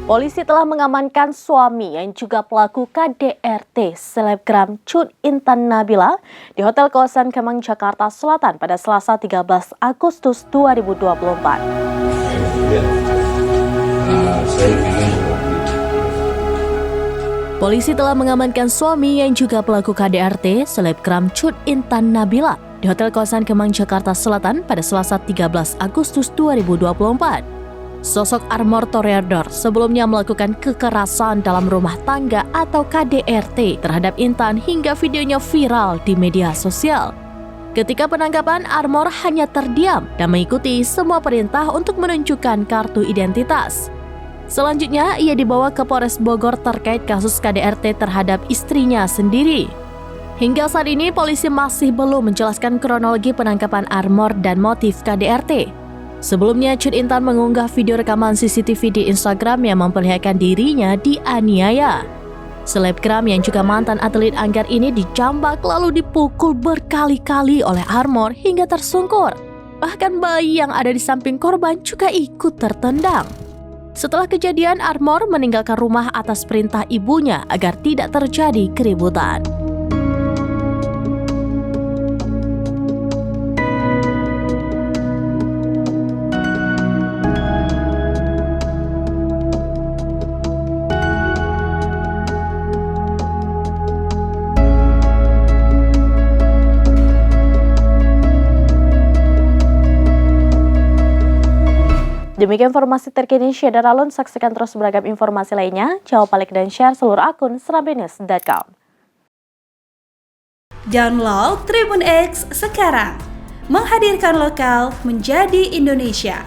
Polisi telah mengamankan suami yang juga pelaku KDRT selebgram Cut Intan Nabila di Hotel Kawasan Kemang, Jakarta Selatan pada Selasa 13 Agustus 2024. Polisi telah mengamankan suami yang juga pelaku KDRT selebgram Cut Intan Nabila di Hotel Kawasan Kemang, Jakarta Selatan pada Selasa 13 Agustus 2024. Sosok Armor Toreador sebelumnya melakukan kekerasan dalam rumah tangga atau KDRT terhadap Intan hingga videonya viral di media sosial. Ketika penangkapan, Armor hanya terdiam dan mengikuti semua perintah untuk menunjukkan kartu identitas. Selanjutnya, ia dibawa ke Polres Bogor terkait kasus KDRT terhadap istrinya sendiri. Hingga saat ini, polisi masih belum menjelaskan kronologi penangkapan Armor dan motif KDRT. Sebelumnya, Cut Intan mengunggah video rekaman CCTV di Instagram yang memperlihatkan dirinya dianiaya. Selebgram yang juga mantan atlet anggar ini dijambak lalu dipukul berkali-kali oleh Armor hingga tersungkur. Bahkan bayi yang ada di samping korban juga ikut tertendang. Setelah kejadian, Armor meninggalkan rumah atas perintah ibunya agar tidak terjadi keributan. Demikian informasi terkini Syedar Alun. Saksikan terus beragam informasi lainnya. Jangan lupa like dan share seluruh akun serambinews.com. Download Tribun X sekarang. Menghadirkan lokal menjadi Indonesia.